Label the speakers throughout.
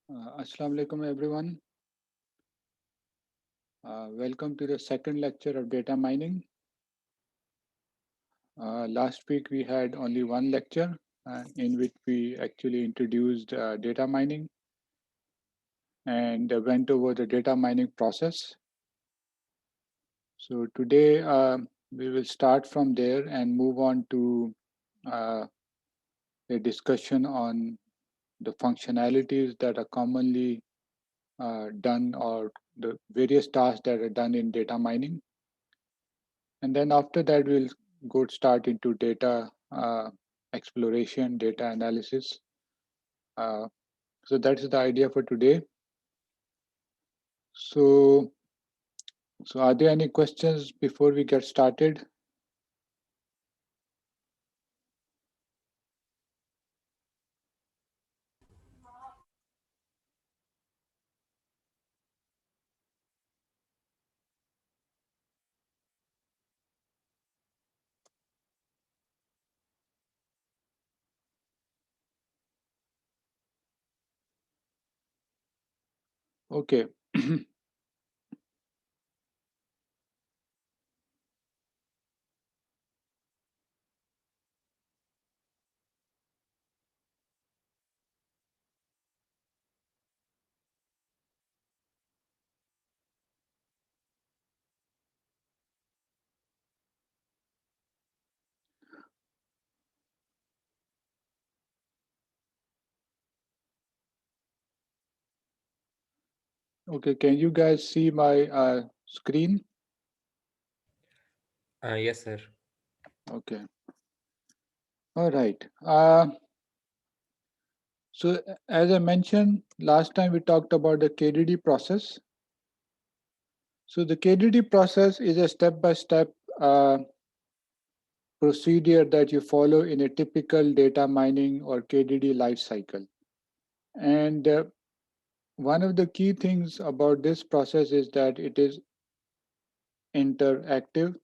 Speaker 1: Assalamu alaikum everyone. Welcome to the second lecture of data mining. Last week we had only one lecture in which we actually introduced data mining and went over the data mining process. So today we will start from there and move on to uh, a discussion on the functionalities that are commonly done or the various tasks that are done in data mining. And then after that, we'll go start into data exploration, data analysis. Uh, so that's the idea for today. So, so are there any questions before we get started? Okay. Okay, can you guys see my screen?
Speaker 2: Yes, sir.
Speaker 1: Okay. All right. So as I mentioned, last time we talked about the KDD process. So the KDD process is a step-by-step procedure that you follow in a typical data mining or KDD lifecycle. And one of the key things about this process is that it is interactive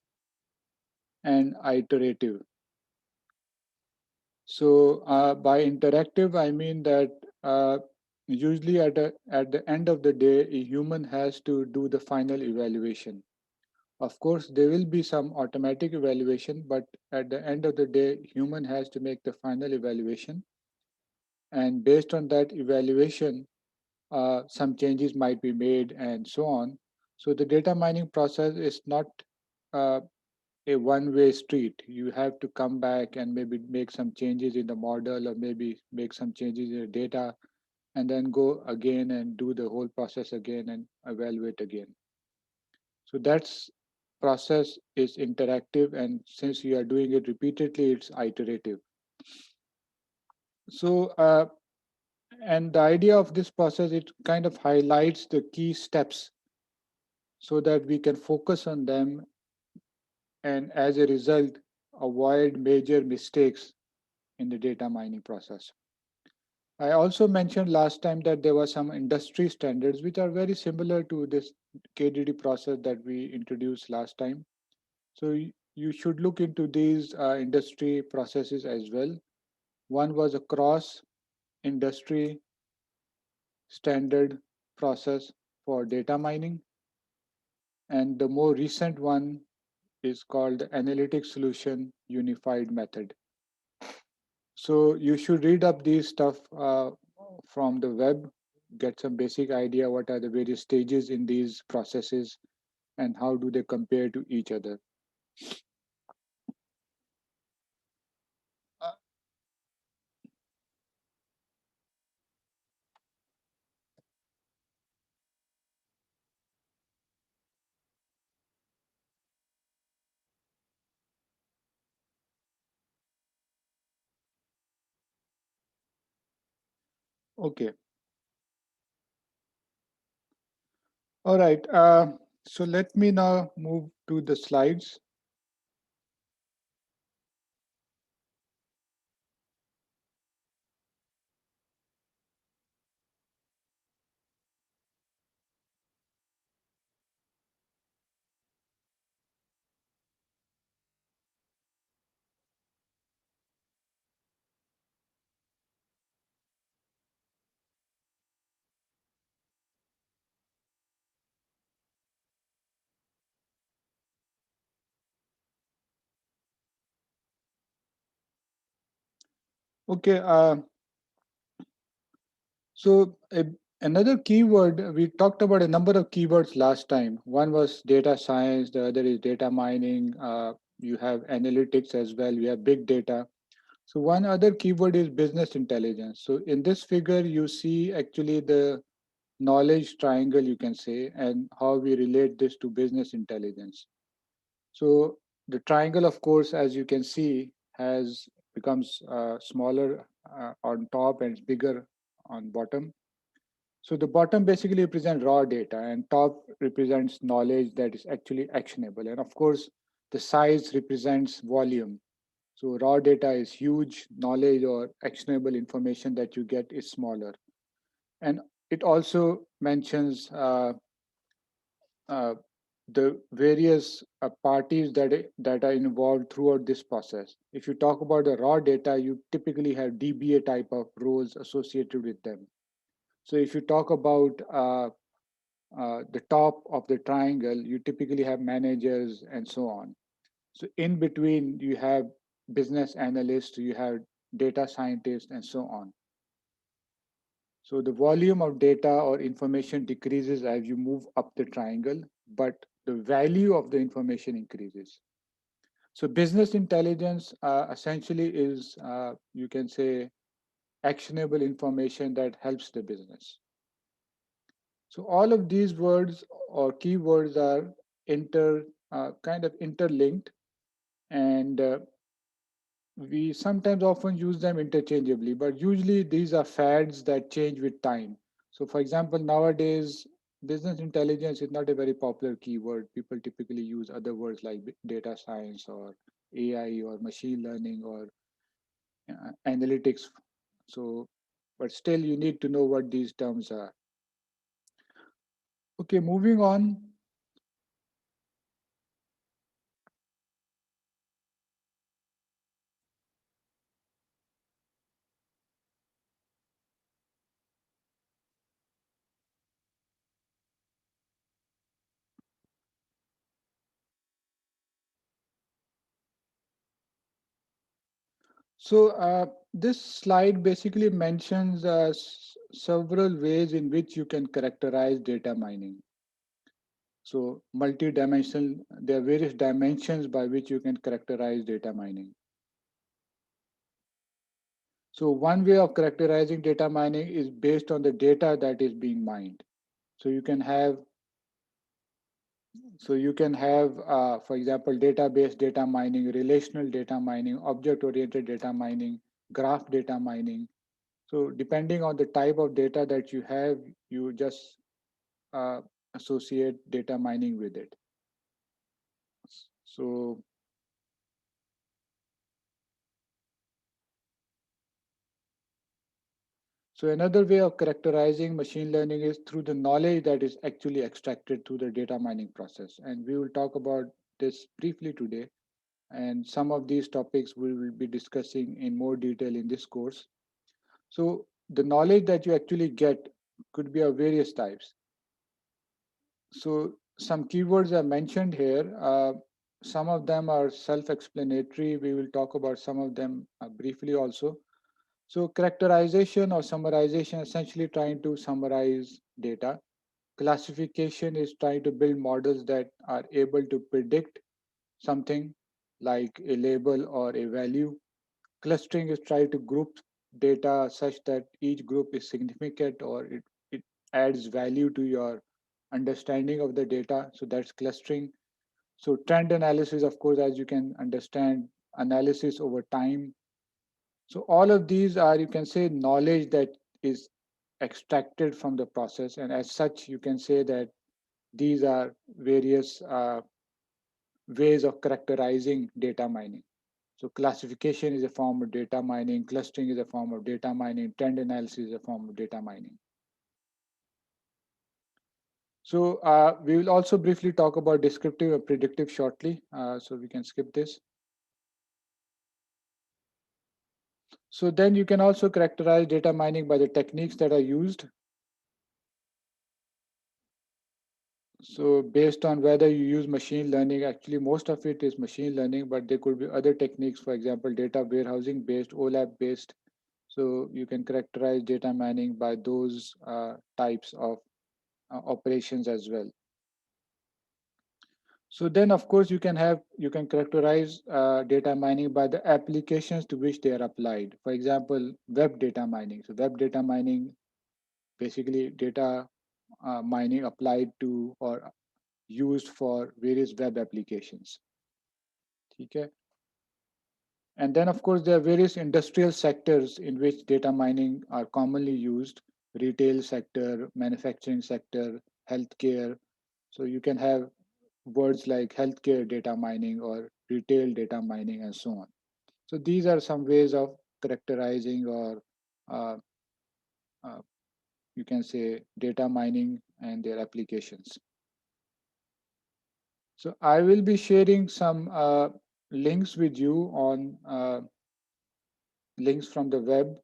Speaker 1: and iterative. So by interactive, I mean that usually at the end of the day, a human has to do the final evaluation. Of course, there will be some automatic evaluation, but at the end of the day, human has to make the final evaluation. And based on that evaluation, some changes might be made and so on. So the data mining process is not uh, a one-way street. You have to come back and maybe make some changes in the model or maybe make some changes in the data and then go again and do the whole process again and evaluate again. So that's process is interactive, and since you are doing it repeatedly, it's iterative. So and the idea of this process, it kind of highlights the key steps so that we can focus on them and as a result avoid major mistakes in the data mining process. I also mentioned last time that there were some industry standards which are very similar to this KDD process that we introduced last time. So you should look into these industry processes as well. One was a cross industry standard process for data mining, and the more recent one is called the Analytic Solution Unified Method. So you should read up these stuff from the web, get some basic idea what are the various stages in these processes and how do they compare to each other. Uh, okay, all right. So let me now move to the slides. Okay, so another keyword, we talked about a number of keywords last time. One was data science, the other is data mining. You have analytics as well. We have big data. So one other keyword is business intelligence. So in this figure, you see actually the knowledge triangle, you can say, and how we relate this to business intelligence. So the triangle, of course, as you can see, has becomes smaller on top and bigger on bottom. So the bottom basically represents raw data, and top represents knowledge that is actually actionable. And of course, the size represents volume. So raw data is huge, knowledge or actionable information that you get is smaller. And it also mentions uh, the various parties that are involved throughout this process. If you talk about the raw data, you typically have DBA type of roles associated with them. So if you talk about the top of the triangle, you typically have managers and so on. So in between, you have business analysts, you have data scientists, and so on. So the volume of data or information decreases as you move up the triangle, but the value of the information increases. So business intelligence essentially is, you can say, actionable information that helps the business. So all of these words or keywords are kind of interlinked, and we sometimes often use them interchangeably, but usually these are fads that change with time. So, for example, nowadays, business intelligence is not a very popular keyword. People typically use other words like data science or AI or machine learning or analytics. So, but still, you need to know what these terms are. Okay, moving on. So, this slide basically mentions several ways in which you can characterize data mining. So multi-dimensional, there are various dimensions by which you can characterize data mining. So one way of characterizing data mining is based on the data that is being mined. So you can have, for example, database data mining, relational data mining, object-oriented data mining, graph data mining. So depending on the type of data that you have, you just uh, associate data mining with it. So So another way of characterizing machine learning is through the knowledge that is actually extracted through the data mining process. And we will talk about this briefly today. And some of these topics we will be discussing in more detail in this course. So the knowledge that you actually get could be of various types. So some keywords are mentioned here. Some of them are self-explanatory. We will talk about some of them briefly also. So characterization or summarization, essentially trying to summarize data. Classification is trying to build models that are able to predict something like a label or a value. Clustering is trying to group data such that each group is significant or it adds value to your understanding of the data. So that's clustering. So trend analysis, of course, as you can understand, analysis over time. So all of these are, you can say, knowledge that is extracted from the process, and as such, you can say that these are various ways of characterizing data mining. So classification is a form of data mining, clustering is a form of data mining, trend analysis is a form of data mining. So we will also briefly talk about descriptive and predictive shortly. So we can skip this. So then you can also characterize data mining by the techniques that are used. So based on whether you use machine learning, actually most of it is machine learning, but there could be other techniques, for example, data warehousing based, OLAP based. So you can characterize data mining by those types of operations as well. So then, of course, you can characterize data mining by the applications to which they are applied. For example, web data mining. So web data mining, basically data mining applied to or used for various web applications. Okay. And then, of course, there are various industrial sectors in which data mining are commonly used: retail sector, manufacturing sector, healthcare. So you can have words like healthcare data mining or retail data mining and so on. So these are some ways of characterizing or uh, uh, you can say data mining and their applications. So I will be sharing some links with you on links from the web,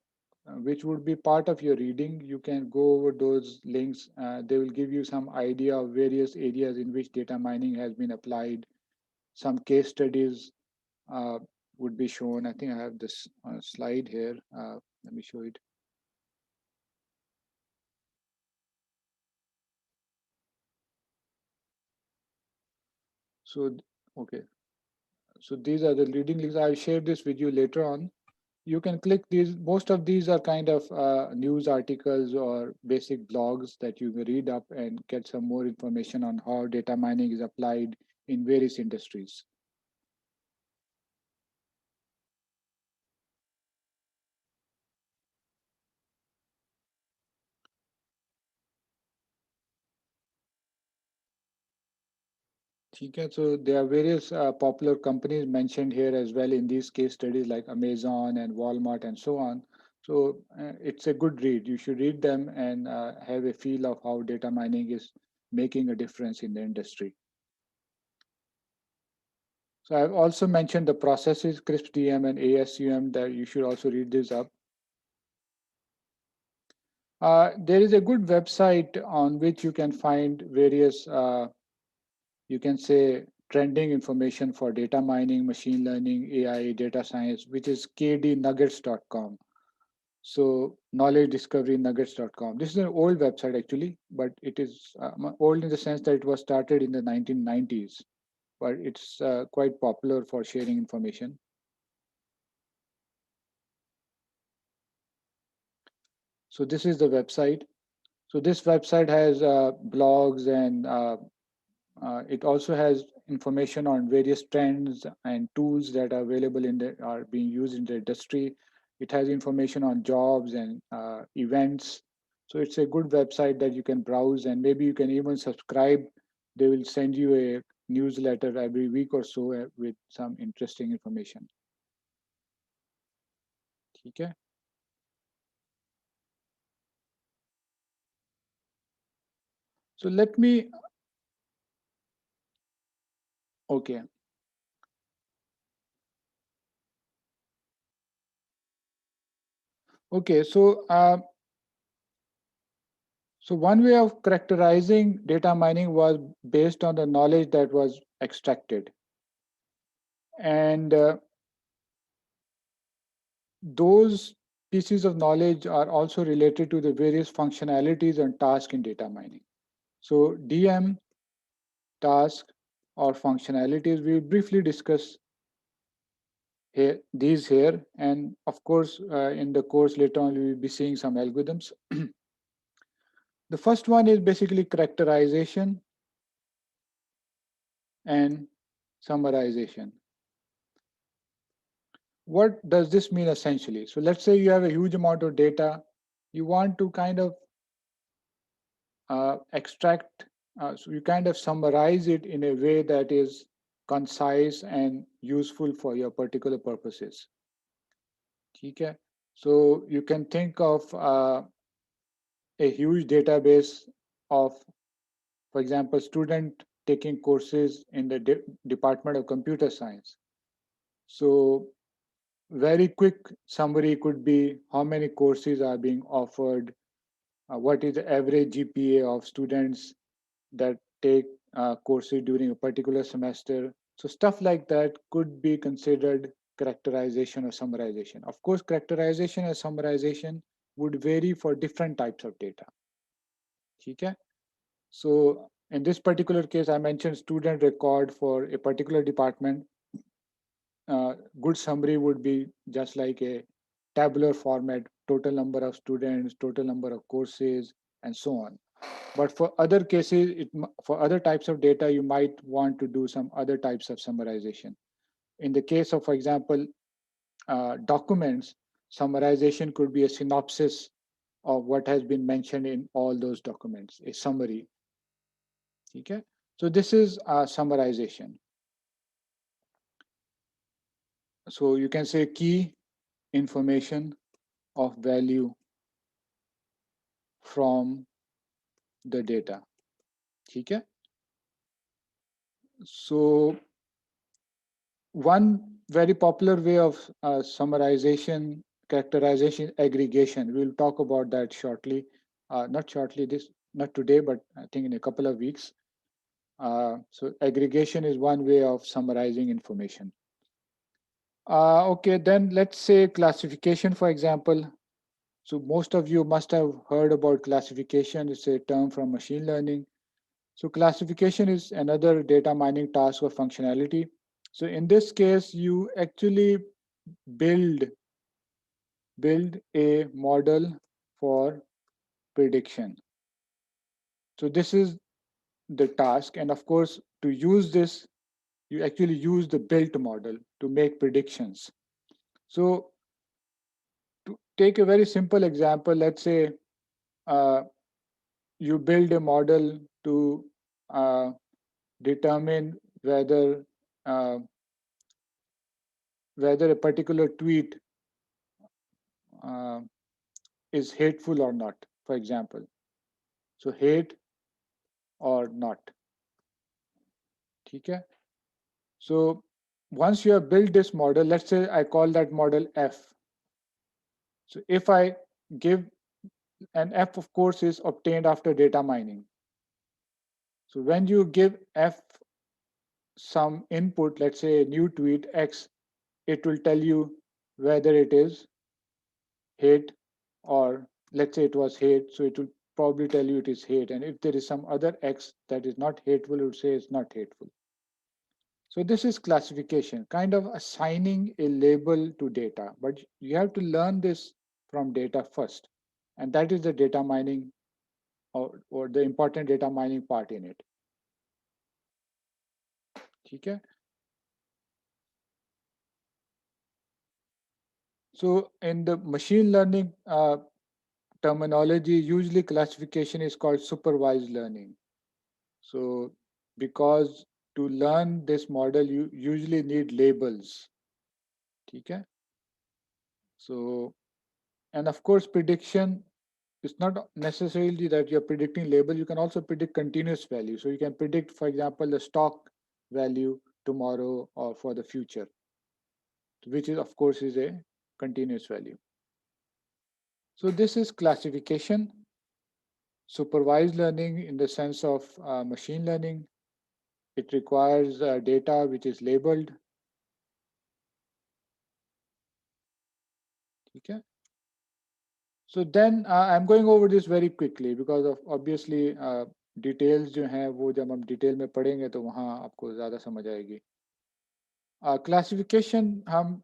Speaker 1: which would be part of your reading. You can go over those links. They will give you some idea of various areas in which data mining has been applied. Some case studies uh, would be shown. I think I have this slide here. Let me show it. So, okay. So these are the leading links. I'll share this with you later on. You can click these. Most of these are kind of news articles or basic blogs that you may read up and get some more information on how data mining is applied in various industries. Okay, so there are various popular companies mentioned here as well in these case studies, like Amazon and Walmart and so on. So it's a good read. You should read them and have a feel of how data mining is making a difference in the industry. So I've also mentioned the processes, CRISP-DM and ASUM, that you should also read this up. There is a good website on which you can find various, you can say, trending information for data mining, machine learning, AI, data science, which is kdnuggets.com. So knowledge-discovery-nuggets.com. This is an old website actually, but it is old in the sense that it was started in the 1990s, but it's quite popular for sharing information. So this is the website. So this website has blogs and it also has information on various trends and tools that are available in the are being used in the industry. It has information on jobs and events. So it's a good website that you can browse and maybe you can even subscribe. They will send you a newsletter every week or so with some interesting information. Okay. So let me, okay. Okay, so one way of characterizing data mining was based on the knowledge that was extracted. And those pieces of knowledge are also related to the various functionalities and tasks in data mining. So DM, task, or functionalities, we will briefly discuss here, these here. And of course, in the course later on, we will be seeing some algorithms. The first one is basically characterization and summarization. What does this mean essentially? So let's say you have a huge amount of data. You want to kind of extract, so you kind of summarize it in a way that is concise and useful for your particular purposes. Okay? So you can think of a huge database of, for example, student taking courses in the Department of Computer Science. So very quick summary could be how many courses are being offered, what is the average GPA of students that take courses during a particular semester. So stuff like that could be considered characterization or summarization. Of course, characterization or summarization would vary for different types of data. Okay? So in this particular case, I mentioned student record for a particular department. Good summary would be just like a tabular format, total number of students, total number of courses, and so on. But for other cases, for other types of data, you might want to do some other types of summarization. In the case of, for example, documents, summarization could be a synopsis of what has been mentioned in all those documents, a summary. Okay? So this is summarization. So you can say key information of value from the data. Okay? So one very popular way of summarization, characterization, aggregation. We'll talk about that shortly. Not shortly, not today, but I think in a couple of weeks. So aggregation is one way of summarizing information. Okay, then let's say classification, for example. So most of you must have heard about classification. It's a term from machine learning. So classification is another data mining task or functionality. So in this case, you actually build a model for prediction. So this is the task. And of course, to use this, you actually use the built model to make predictions. So to take a very simple example, let's say uh, you build a model to uh, determine uh, whether a particular tweet uh, is hateful or not, for example. So hate or not. Okay? So once you have built this model, let's say I call that model F. So if I give an F, of course, is obtained after data mining. So when you give F some input, let's say a new tweet X, it will tell you whether it is hate, or let's say it was hate, so it will probably tell you it is hate. And if there is some other X that is not hateful, it would say it's not hateful. So this is classification, kind of assigning a label to data, but you have to learn this from data first. And that is the data mining, or the important data mining part in it. Okay? So in the machine learning terminology, usually classification is called supervised learning. So because to learn this model, you usually need labels. Okay? So, and of course, prediction, it's not necessarily that you're predicting label. You can also predict continuous value. So you can predict, for example, the stock value tomorrow or for the future, which is, of course, is a continuous value. So this is classification. Supervised learning in the sense of machine learning. It requires data which is labeled. Okay. So then I'm going over this very quickly because of obviously details जो हैं वो जब हम detail में पढ़ेंगे तो वहाँ आपको ज़्यादा समझ आएगी. Classification हम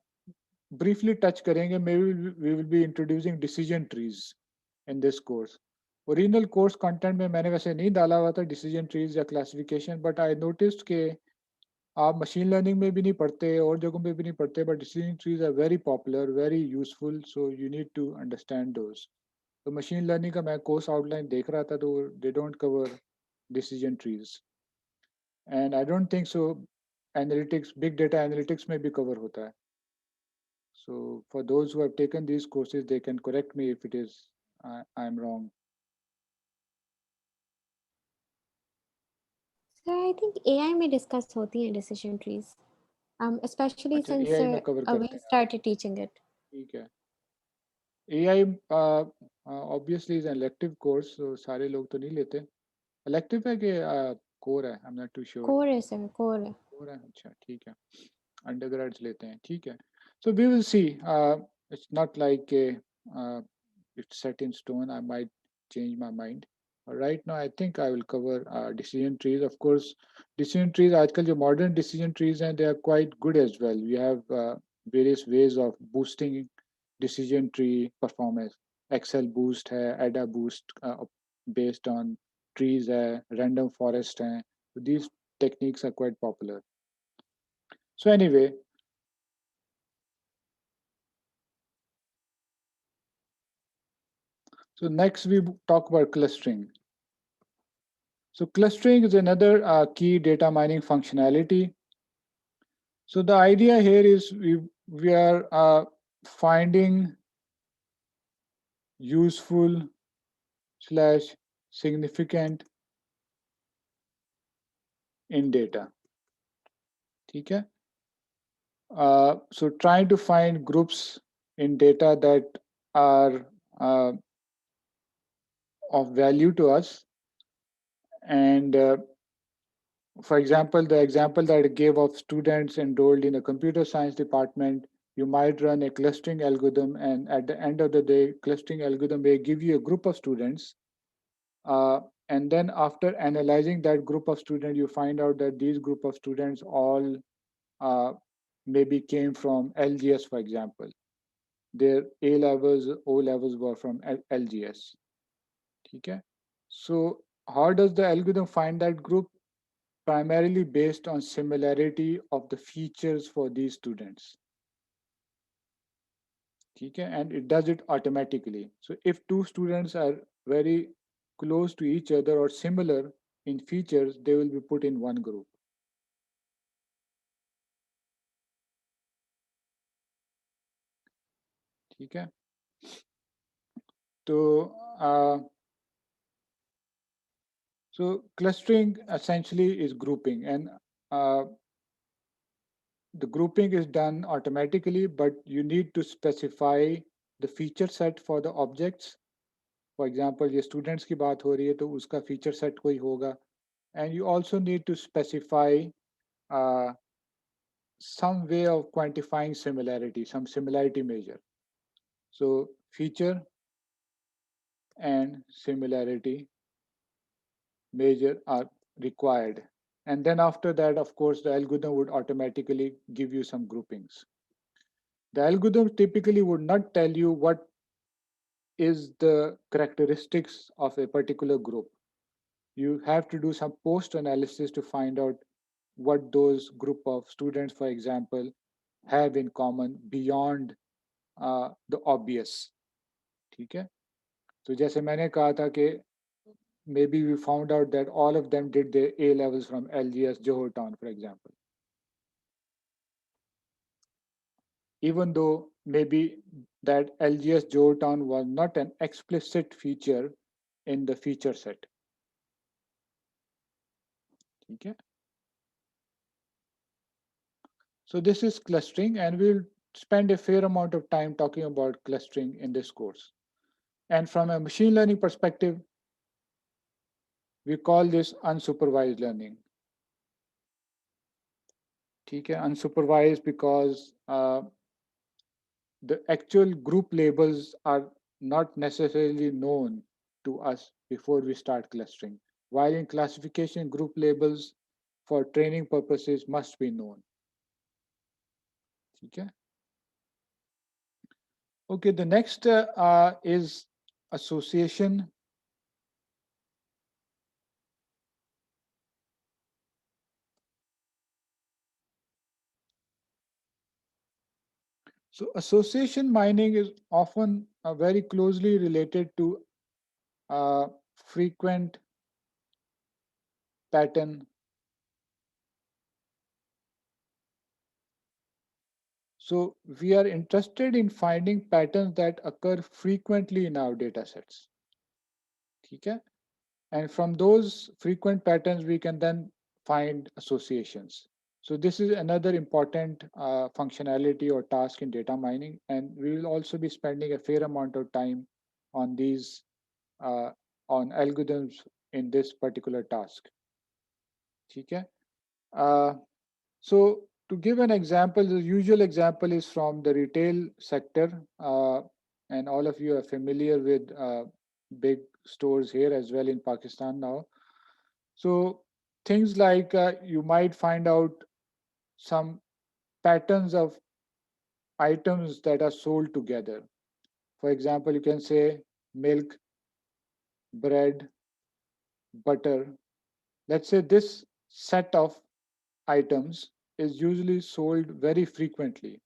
Speaker 1: briefly touch करेंगे. Maybe we will be introducing decision trees in this course. Original course content में मैंने वैसे नहीं डाला हुआ था decision trees या classification, but I noticed कि आप मशीन लर्निंग में भी नहीं पढ़ते और जगहों पे भी नहीं पढ़ते, but decision trees are very popular, very useful, so you need to understand those. तो मशीन लर्निंग का मैं कोर्स आउटलाइन देख रहा था तो they don't cover decision trees, and I don't think so analytics, big data analytics में भी cover होता है. So for those who have taken these courses they can correct me if it is I am wrong.
Speaker 2: So I think AI में discuss होती हैं decision trees, especially
Speaker 1: अच्छा,
Speaker 2: since
Speaker 1: AI में cover
Speaker 2: we
Speaker 1: करते हैं.
Speaker 2: started teaching it.
Speaker 1: ठीक है. AI obviously is elective course, so सारे लोग तो नहीं लेते. इलेक्टिव है कि कोर है? I am not too sure.
Speaker 2: Core है sir, core है.
Speaker 1: कोर है, अच्छा ठीक है. अंडरग्रेड्स लेते हैं, ठीक है. So we will see. It's not like it's set in stone. I might change my mind. Right now, I think I will cover decision trees. Of course, decision trees, आजकल जो modern decision trees and they are quite good as well. We have various ways of boosting decision tree performance. Excel boost है, ADA boost based on trees है, random forest है. So these techniques are quite popular. So anyway, so next we talk about clustering. So clustering is another key data mining functionality. So the idea here is we are finding useful slash significant in data. Okay. So trying to find groups in data that are of value to us. And for example, the example that I gave of students enrolled in a computer science department, you might run a clustering algorithm, and at the end of the day, clustering algorithm may give you a group of students. And then after analyzing that group of students, you find out that these group of students all maybe came from LGS, for example. Their A levels, O levels were from LGS. Okay? So how does the algorithm find that group? Primarily based on similarity of the features for these students. Okay? And it does it automatically. So if two students are very close to each other or similar in features, they will be put in one group. Okay? So, so clustering essentially is grouping, and uh, the grouping is done automatically, but you need to specify the feature set for the objects. For example, ये students की बात हो रही है तो उसका feature set कोई होगा. And you also need to specify uh, some way of quantifying similarity, some similarity measure. So feature and similarity measure are required. And then after that, of course, the algorithm would automatically give you some groupings. The algorithm typically would not tell you what is the characteristics of a particular group. You have to do some post analysis to find out what those group of students, for example, have in common beyond the obvious. ठीक है? So जैसे मैंने कहा था कि maybe we found out that all of them did their A levels from LGS Johor Town, for example. Even though maybe that LGS Johor Town was not an explicit feature in the feature set. Okay. So this is clustering, and we'll spend a fair amount of time talking about clustering in this course. And from a machine learning perspective, we call this unsupervised learning. Okay, unsupervised because the actual group labels are not necessarily known to us before we start clustering. While in classification, group labels for training purposes must be known. Okay. Okay, the next is association. So association mining is often very closely related to frequent pattern. So we are interested in finding patterns that occur frequently in our data sets. Okay? And from those frequent patterns, we can then find associations. So this is another important functionality or task in data mining. And we will also be spending a fair amount of time on these, on algorithms in this particular task. Okay? So To give an example, the usual example is from the retail sector, and all of you are familiar with big stores here as well in Pakistan now. So things like you might find out some patterns of items that are sold together. For example, you can say milk, bread, butter. Let's say this set of items is usually sold very frequently.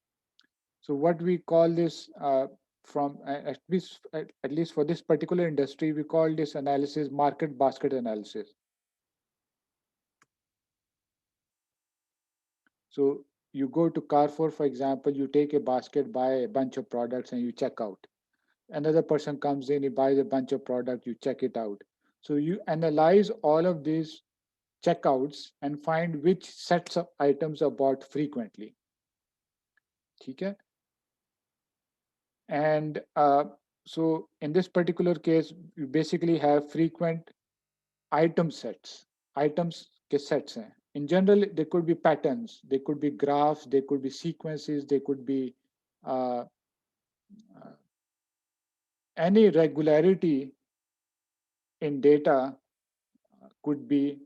Speaker 1: So what we call this from at least for this particular industry, we call this analysis market basket analysis. So you go to Carrefour, for example, you take a basket, buy a bunch of products, and you check out. Another person comes in, he buys a bunch of product, you check it out. So you analyze all of these checkouts and find which sets of items are bought frequently. Okay? And so in this particular case, you basically have frequent item sets. Items के sets हैं. In general, they could be patterns, they could be graphs, they could be sequences, they could be uh, uh, any regularity in data could be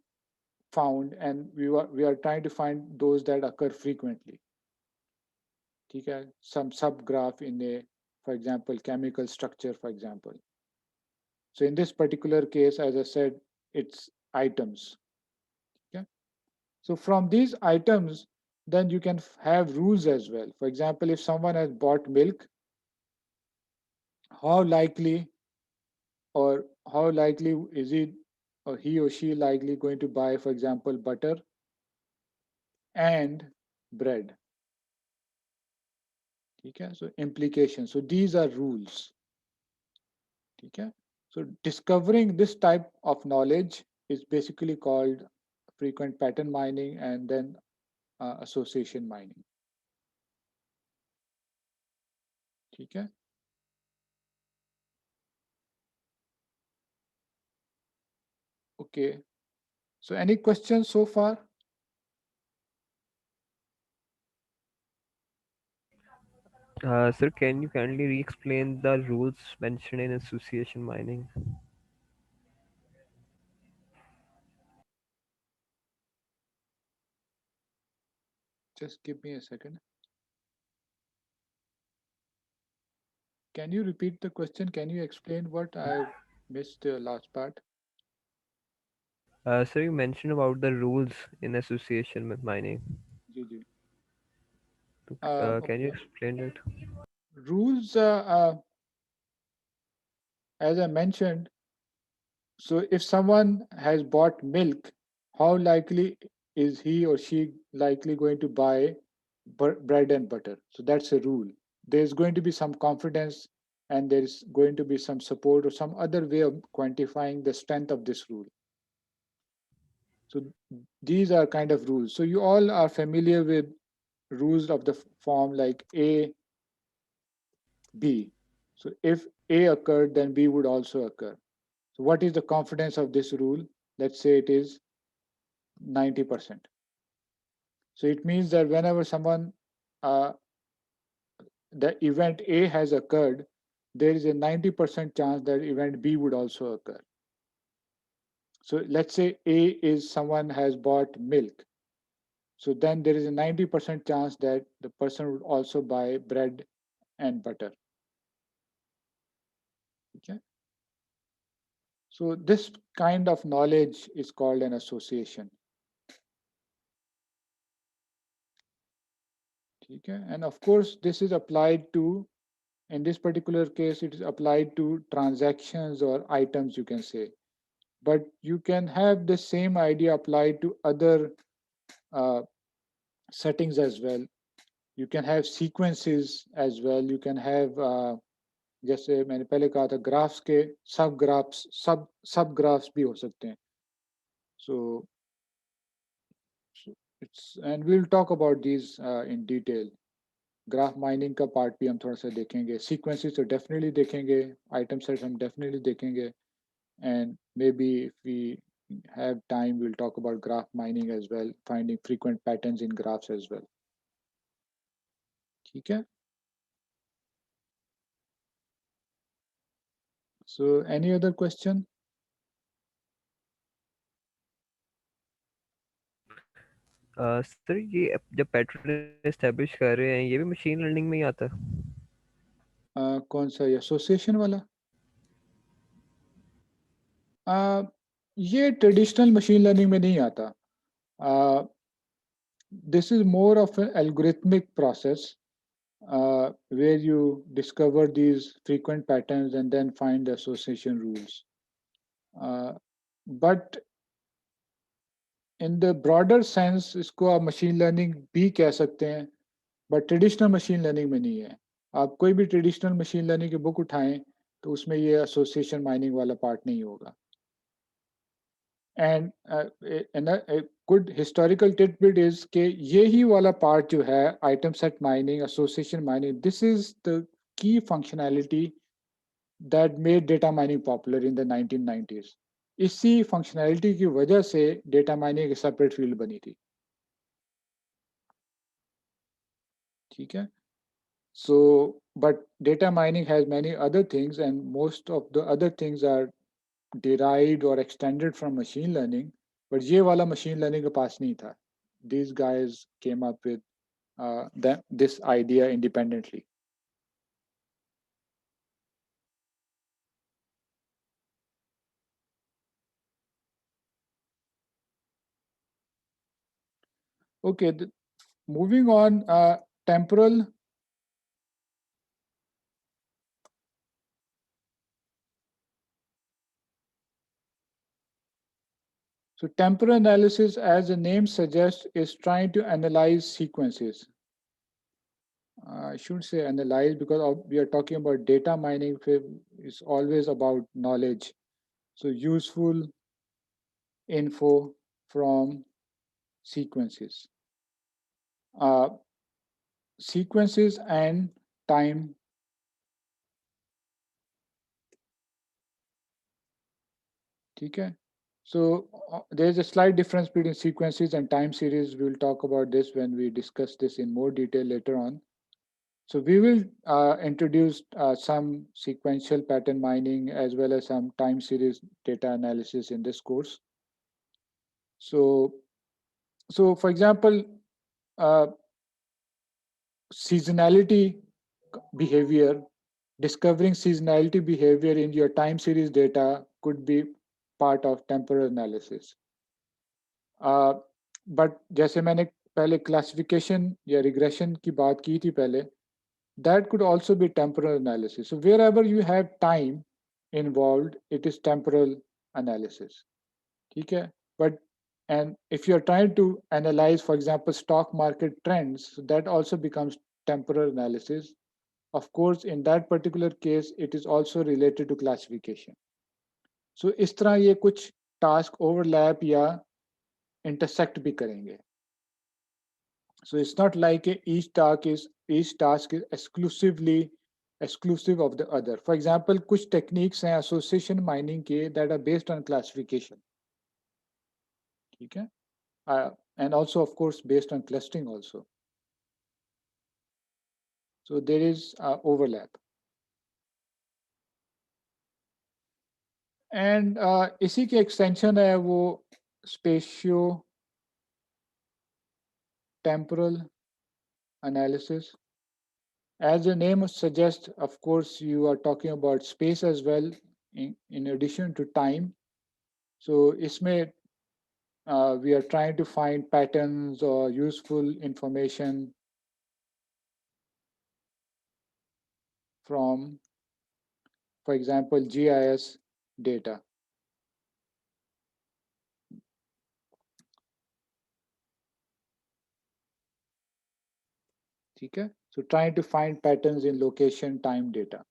Speaker 1: found, and we are trying to find those that occur frequently. Okay? Some subgraph in a, for example, chemical structure, for example. So in this particular case, as I said, it's items. Okay? So from these items, then you can have rules as well. For example, if someone has bought milk, how likely or how likely is it or he or she likely going to buy, for example, butter and bread? Okay? So implications. So these are rules. Okay? So discovering this type of knowledge is basically called frequent pattern mining and then association mining. Okay? Okay. So any questions so far?
Speaker 3: Sir, can you kindly re-explain the rules mentioned in association mining?
Speaker 1: Just give me a second. Can you repeat the question? Can you explain what I missed the last part?
Speaker 3: Sir, you mentioned about the rules in association with mining.
Speaker 1: Ji, ji.
Speaker 3: Can you
Speaker 1: Okay.
Speaker 3: explain it?
Speaker 1: Rules, as I mentioned, so if someone has bought milk, how likely is he or she likely going to buy bread and butter? So that's a rule. There's going to be some confidence and there's going to be some support or some other way of quantifying the strength of this rule. So these are kind of rules. So you all are familiar with rules of the form like A, B. So if A occurred, then B would also occur. So what is the confidence of this rule? Let's say it is 90%. So it means that whenever uh, the event A has occurred, there is a 90% chance that event B would also occur. So let's say A is someone has bought milk. So then there is a 90% chance that the person would also buy bread and butter. Okay. So this kind of knowledge is called an association. Okay. And of course, this is applied to, in this particular case, it is applied to transactions or items, you can say. But you can have the same idea applied to other uh, settings as well. You can have sequences as well. You can have जैसे मैंने पहले कहा था graphs के सब graphs भी हो सकते हैं. So, so it's and we'll talk about these in detail. Graph mining का पार्ट भी हम थोड़ा सा देखेंगे. सीक्वेंसेस तो डेफिनेटली देखेंगे. आइटम सेट हम डेफिनेटली देखेंगे. And maybe if we have time, we'll talk about graph mining as well, finding frequent patterns in graphs as well. ठीक है. So any other question?
Speaker 3: Sir ये जब पैटर्न एस्टेब्लिश कर रहे हैं ये भी मशीन लर्निंग में ही आता है?
Speaker 1: कौन सा, एसोसिएशन वाला? ये ट्रेडिशनल मशीन लर्निंग में नहीं आता. This is more of an algorithmic process where you discover these frequent patterns and then find the association rules. But in the broader sense, इसको आप machine learning भी कह सकते हैं, but traditional machine learning में नहीं है. आप कोई भी traditional machine learning की book उठाएं तो उसमें ये association mining वाला part नहीं होगा. And a good historical tidbit is कि ये ही वाला part जो है item set mining, association mining, this is the key functionality that made data mining popular in the 1990s. इसी functionality की वजह से data mining एक separate field बनी थी. ठीक है. So, but data mining has many other things, and most of the other things are derived or extended from machine learning. But ये वाला machine learning के पास नहीं था. These guys came up with this idea independently. Okay, moving on, temporal. So temporal analysis, as the name suggests, is trying to analyze sequences. I should say analyze because we are talking about data mining. Is always about knowledge. So useful info from sequences. Sequences and time. Okay. So there's a slight difference between sequences and time series. We'll talk about this when we discuss this in more detail later on. So we will introduce some sequential pattern mining as well as some time series data analysis in this course. So for example, uh, seasonality behavior, discovering seasonality behavior in your time series data could be part of temporal analysis. But जैसे मैंने पहले classification या regression की बात की थी पहले, that could also be temporal analysis. So wherever you have time involved, it is temporal analysis. ठीक है? But and if you're trying to analyze, for example, stock market trends, so that also becomes temporal analysis. Of course, in that particular case, it is also related to classification. So इस तरह ये कुछ task overlap या intersect भी करेंगे. So it's not like each task is exclusive of the other. For example, कुछ techniques हैं association mining के that are based on classification. ठीक है? And also, of course, based on clustering also. So there is overlap. And इसी के extension है वो spatio temporal analysis. As the name suggests, of course, you are talking about space as well in addition to time. So इसमें we are trying to find patterns or useful information from, for example, GIS data. ठीक है? So trying to find patterns in location time data.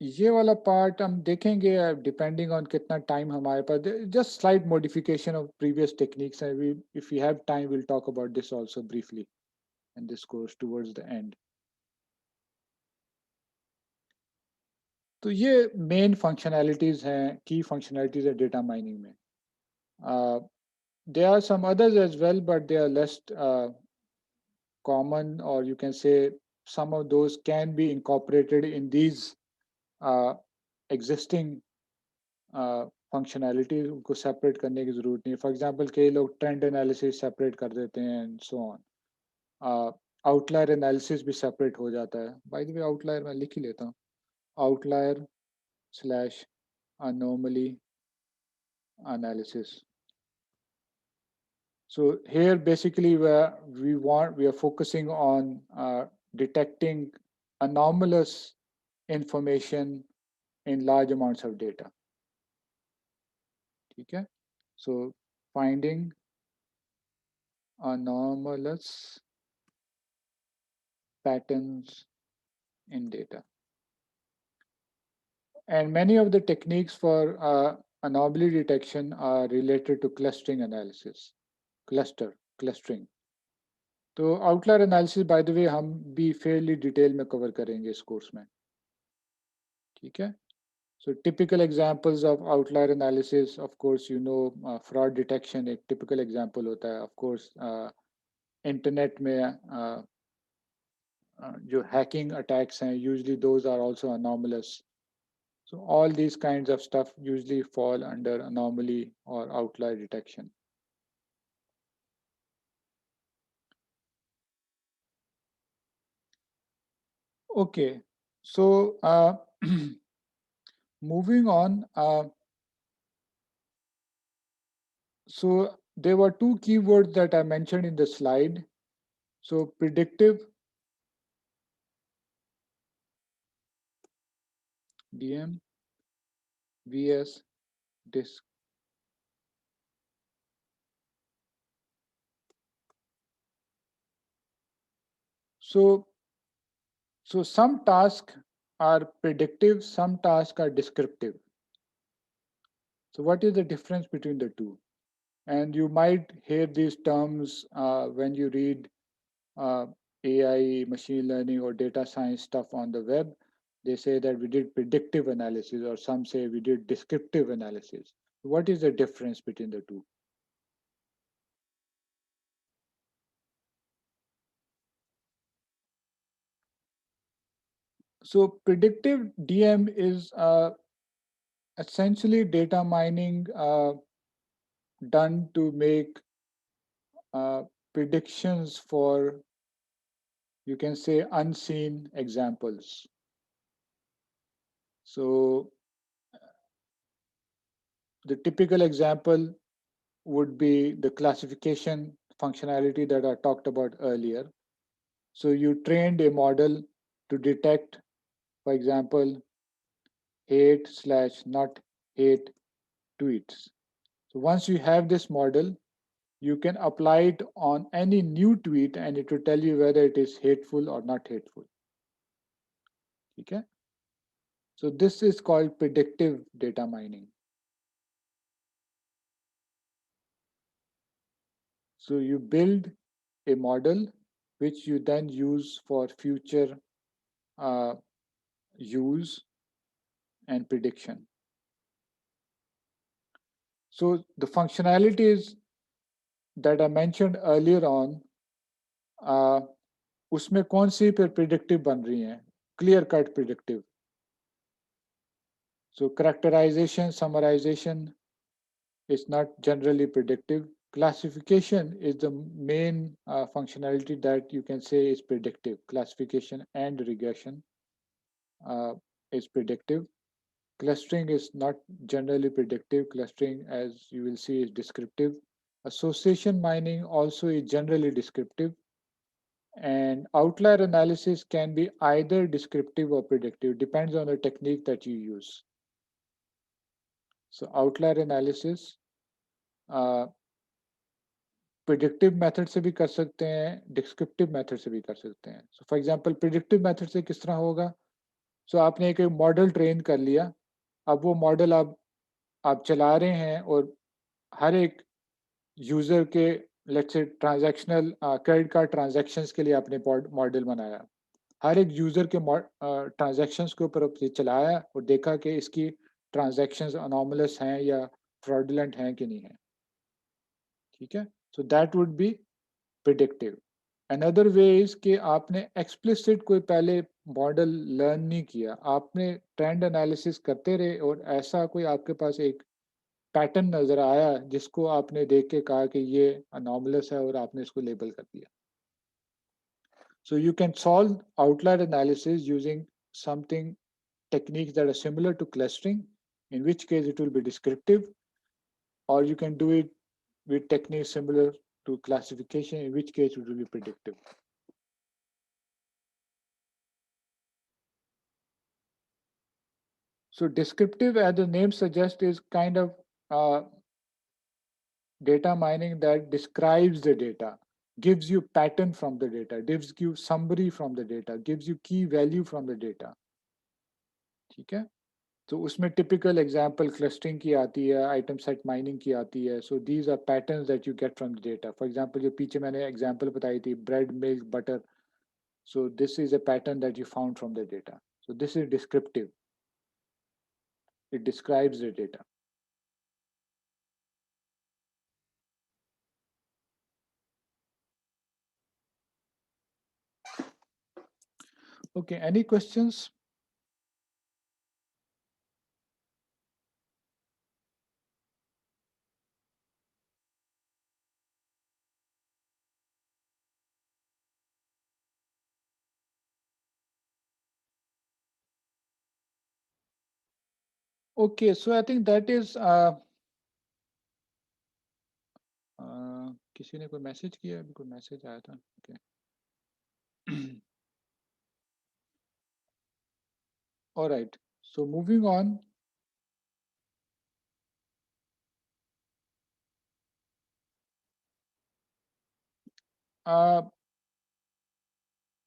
Speaker 1: ये वाला part हम देखेंगे depending on कितना time हमारे पास. Just slight modification of previous techniques. If you have time will talk about this also briefly in this course towards the end. तो ये main functionalities हैं, की फंक्शनैलिटीज है डेटा माइनिंग में. There are some others as well, but they are less common, or you can say some of those can be incorporated in these existing functionality को separate करने की जरूरत नहीं है. फॉर एग्जांपल कई लोग ट्रेंड एनालिसिस सेपरेट कर देते हैं and so on. Outlier analysis भी सेपरेट हो जाता है. बाय द वे आउटलायर मैं लिख ही लेता हूँ. Outlier slash anomaly analysis. So here basically we are focusing on detecting anomalous information in large amounts of data. ठीक है. So finding anomalous patterns in data. And many of the techniques for anomaly detection are related to clustering analysis. Clustering. तो outlier analysis by the way हम भी Fairlie detail में cover करेंगे इस course में. ठीक है. So typical examples of outlier analysis, of course, fraud detection एक typical example होता है. Of course, internet में जो hacking attacks हैं, usually those are also anomalous. So all these kinds of stuff usually fall under anomaly or outlier detection. Okay, so moving on. So there were two keywords that I mentioned in the slide. So predictive, DM, VS, disk. So some tasks are predictive, some tasks are descriptive. So what is the difference between the two? And you might hear these terms when you read AI, machine learning, or data science stuff on the web. They say that we did predictive analysis, or some say we did descriptive analysis. What is the difference between the two? So predictive DM is essentially data mining done to make predictions for, you can say, unseen examples. So the typical example would be the classification functionality that I talked about earlier. So you trained a model to detect, for example, hate/not hate tweets. So once you have this model, you can apply it on any new tweet and it will tell you whether it is hateful or not hateful. Okay? So this is called predictive data mining. So you build a model which you then use for future use and prediction. So the functionalities that I mentioned earlier on, उसमें कौन सी पे predictive बन रही हैं? Clear cut predictive. So characterization, summarization is not generally predictive. Classification is the main functionality that you can say is predictive. Classification and regression is predictive. Clustering is not generally predictive. Clustering, as you will see, is descriptive. Association mining also is generally descriptive. And outlier analysis can be either descriptive or predictive, depends on the technique that you use. So outlier analysis predictive method से भी कर सकते हैं, descriptive method से भी कर सकते हैं. So for example predictive method से किस तरह होगा? सो आपने एक मॉडल ट्रेन कर लिया, अब वो मॉडल आप चला रहे हैं और हर एक यूजर के let's say transactional credit card transactions के लिए आपने मॉडल बनाया, हर एक यूजर के ट्रांजैक्शंस के ऊपर आपने चलाया और देखा कि इसकी ट्रांजैक्शंस अनॉमलस हैं या फ्रॉडुलेंट हैं कि नहीं है. ठीक है. So that would be predictive. Another way is कि आपने explicit कोई पहले मॉडल लर्न नहीं किया, आपने ट्रेंड एनालिसिस करते रहे और ऐसा कोई आपके पास एक पैटर्न नजर आया जिसको आपने देख के कहा कि ये अनॉमलस है और आपने इसको लेबल कर दिया. So you can solve outlier analysis using something techniques that are similar to clustering, in which case it will be descriptive, or you can do it with techniques similar to classification, in which case it will be predictive. So descriptive, as the name suggests, is kind of data mining that describes the data, gives you pattern from the data, gives you summary from the data, gives you key value from the data. ठीक है. तो उसमें typical example clustering की आती है, item set mining की आती है. So these are patterns that you get from the data. For example, जो पीछे मैंने example बताई थी, bread, milk, butter. So this is a pattern that you found from the data. So this is descriptive. It describes the data. Okay, any questions? Okay, so I think that is किसी ने कोई message किया, अभी कोई message आया था. Okay. All right. So moving on.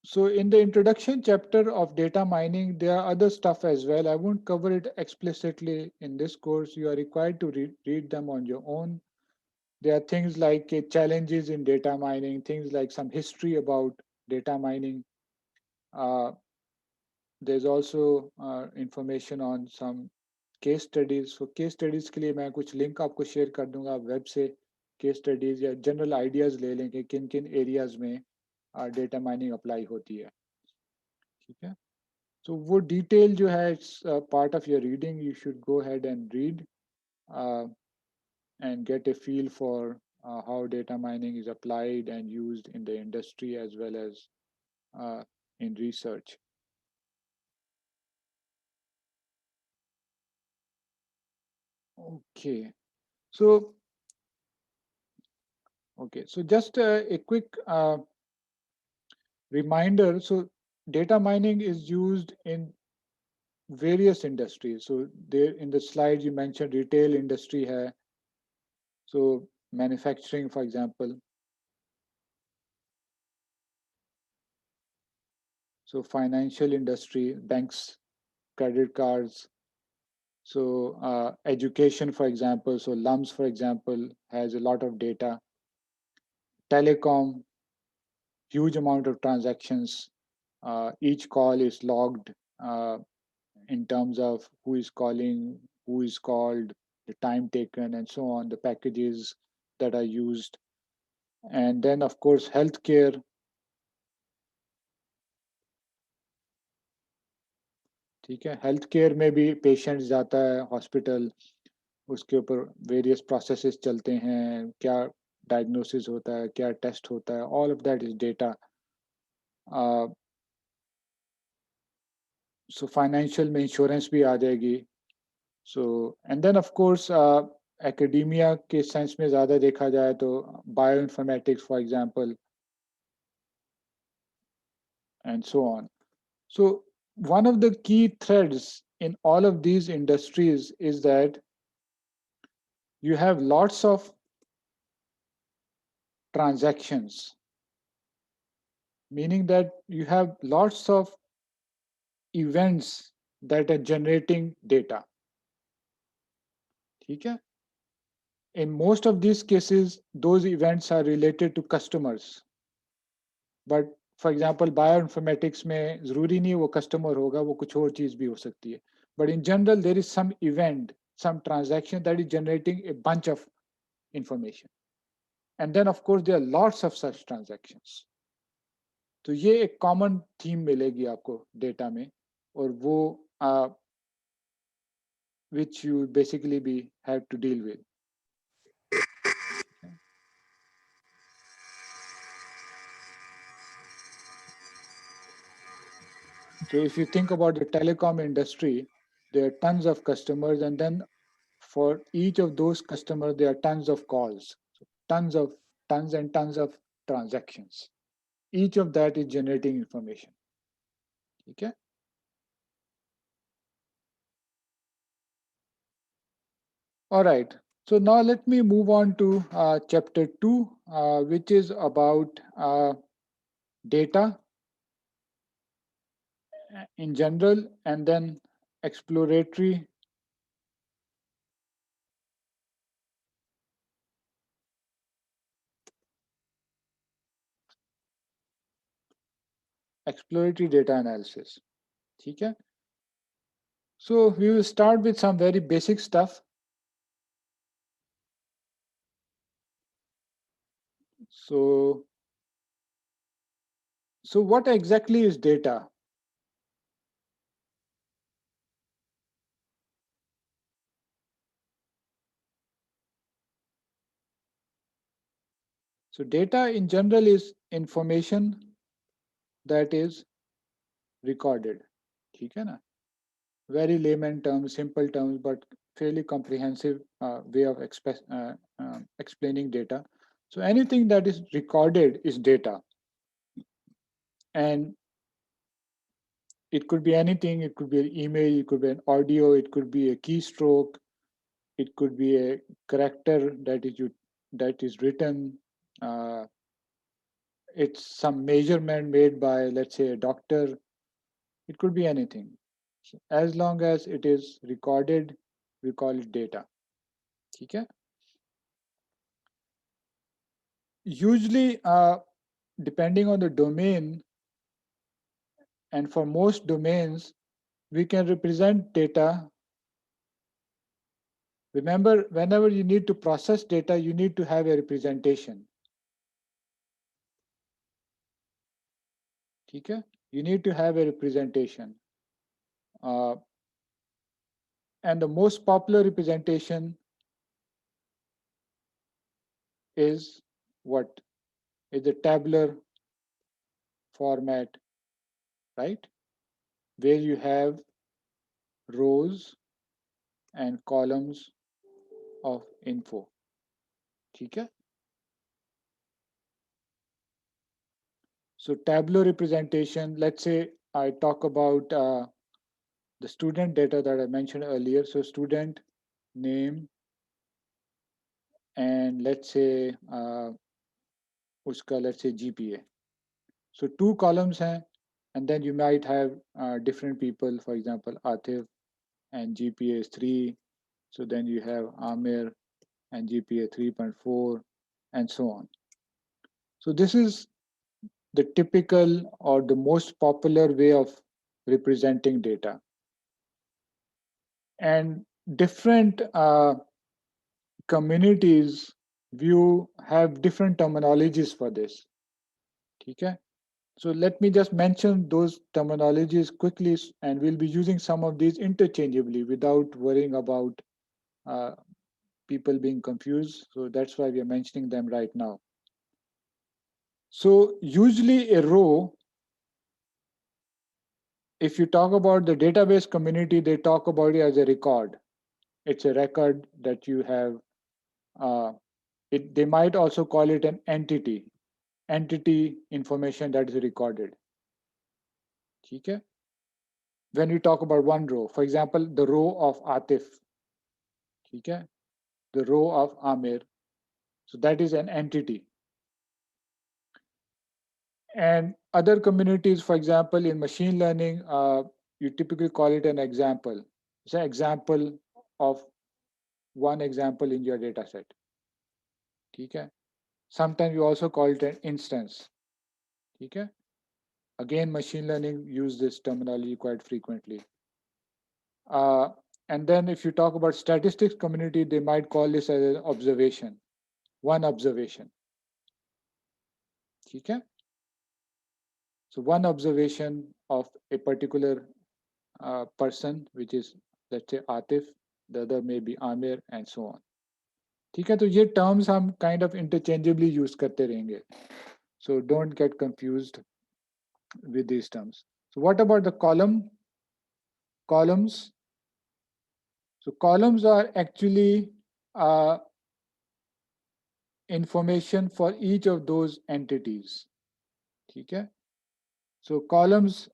Speaker 1: So in the introduction chapter of data mining, there are other stuff as well. I won't cover it explicitly in this course. You are required to read them on your own. There are things like challenges in data mining, things like some history about data mining. There's also information on some case studies. So case studies के लिए मैं कुछ link आपको share कर दूंगा web से. Case studies या general ideas ले लेंगे किन किन areas में data mining apply होती है. ठीक है. So वो detail जो है, it's part of your reading. You should go ahead and read and get a feel for how data mining is applied and used in the industry as well as in research. Okay. So just a quick reminder. So data mining is used in various industries. So there in the slides you mentioned retail industry hai. So manufacturing, for example. So financial industry, banks, credit cards. So education, for example. So LUMS, for example, has a lot of data. Telecom, huge amount of transactions. Each call is logged in terms of who is calling, who is called, the time taken, and so on, the packages that are used. And then, of course, healthcare. ठीक है, health care में भी patient जाता है hospital, उसके ऊपर various processes चलते हैं, क्या डायग्नोसिस होता है, क्या टेस्ट होता है, all of that is data. So financial में इंश्योरेंस भी आ जाएगी. So and then of course academia के सेंस में ज़्यादा देखा जाए तो bioinformatics for example and so on. So one of the key threads in all of these industries is that you have lots of transactions, meaning that you have lots of events that are generating data. ठीक है. In most of these cases, those events are related to customers. But for example, bioinformatics में जरूरी नहीं वो customer होगा, वो कुछ और चीज भी हो सकती है. But in general, there is some event, some transaction that is generating a bunch of information. And then of course there are lots of such transactions. तो ये एक कॉमन थीम मिलेगी आपको डेटा में, और वो which you basically be have to deal with. So if you think about the telecom industry, there are tons of customers, and then for each of those customers, there are tons of calls, tons and tons of transactions. Each of that is generating information. Okay. All right. So now let me move on to chapter 2, which is about data in general, and then exploratory data analysis. Okay. So we will start with some very basic stuff. So what exactly is data? So data in general is information that is recorded. ठीक है ना? Very layman terms, simple terms, but fairly comprehensive way of explaining data. So anything that is recorded is data. And it could be anything. It could be an email, it could be an audio, it could be a keystroke, it could be a character that is written. It's some measurement made by, let's say, a doctor. It could be anything. So as long as it is recorded, we call it data. Okay. Usually, depending on the domain, and for most domains, we can represent data. Remember, whenever you need to process data, you need to have a representation. Okay? You need to have a representation. And the most popular representation is what? Is the tabular format, right? Where you have rows and columns of info. Okay? So Tableau representation, let's say I talk about the student data that I mentioned earlier. So student name, and let's say let's say GPA. So two columns हैं, and then you might have different people, for example, Atif, and GPA is 3. So then you have Amir and GPA 3.4, and so on. So this is the typical or the most popular way of representing data. And different communities have different terminologies for this. Okay? So let me just mention those terminologies quickly, and we'll be using some of these interchangeably without worrying about people being confused. So that's why we are mentioning them right now. So usually a row, if you talk about the database community, they talk about it as a record. It's a record that you have. They might also call it an entity information that is recorded. Okay? When we talk about one row, for example, the row of Atif, okay? The row of Amir, so that is an entity. And other communities, for example, in machine learning, you typically call it an example. It's an example of one example in your data set. Okay? Sometimes you also call it an instance. Okay? Again, machine learning use this terminology quite frequently. And then if you talk about statistics community, they might call this as an observation, one observation. ठीक है? So one observation of a particular person, which is, let's say, Atif, the other may be Amir, and so on. ठीक है, तो ये terms हम kind of interchangeably use करते रहेंगे. So don't get confused with these terms. So what about the columns? So columns are actually information for each of those entities. ठीक है? So columns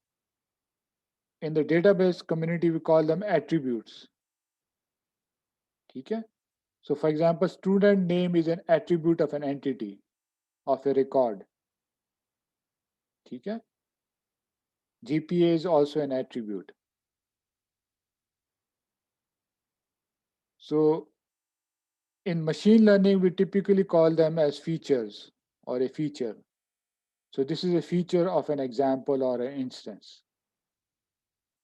Speaker 1: in the database community, we call them attributes. ठीक है? So for example, student name is an attribute of an entity, of a record. ठीक है? GPA is also an attribute. So in machine learning, we typically call them as features or a feature. So this is a feature of an example or an instance.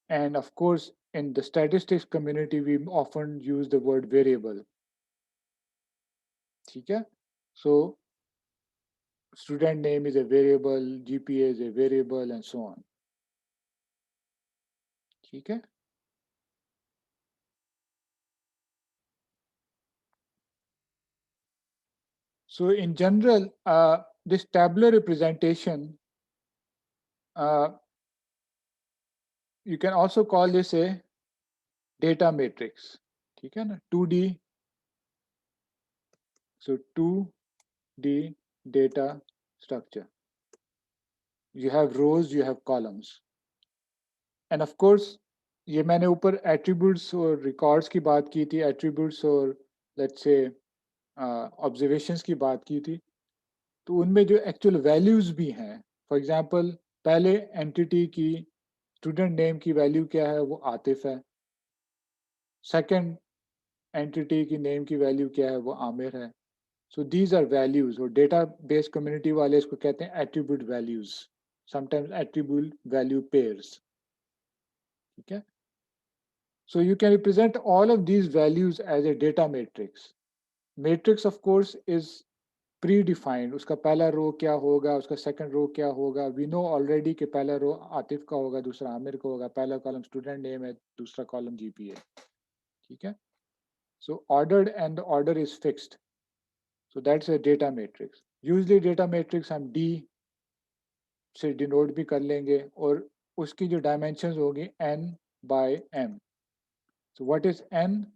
Speaker 1: And of course, in the statistics community, we often use the word variable. ठीक है? So student name is a variable, GPA is a variable, and so on. ठीक है? So in general, this tabular representation, you can also call this a data matrix. ठीक है ना? 2D. So 2D data structure. You have rows, you have columns. And of course, ये मैंने ऊपर attributes और records की बात की थी, attributes और let's say observations की बात की थी. तो उनमें जो actual values भी हैं, for example, पहले entity की student name की value क्या है, वो आतिफ है. Second entity की name की value क्या है, वो आमिर है. So these are values, और database community वाले इसको कहते हैं attribute values, sometimes attribute value pairs. ठीक है? So you can represent all of these values as a data matrix. Matrix, of course, is predefined. उसका पहला रो क्या होगा, उसका second रो क्या होगा. We know already कि पहला रो आतिफ का होगा, दूसरा आमिर का होगा, पहला column student name है, दूसरा column GPA. ठीक है? So ordered, and the order is fixed. So that's a data matrix. Usually data matrix हम D से denote भी कर लेंगे, और उसकी जो dimensions होगी N by M. So what is N?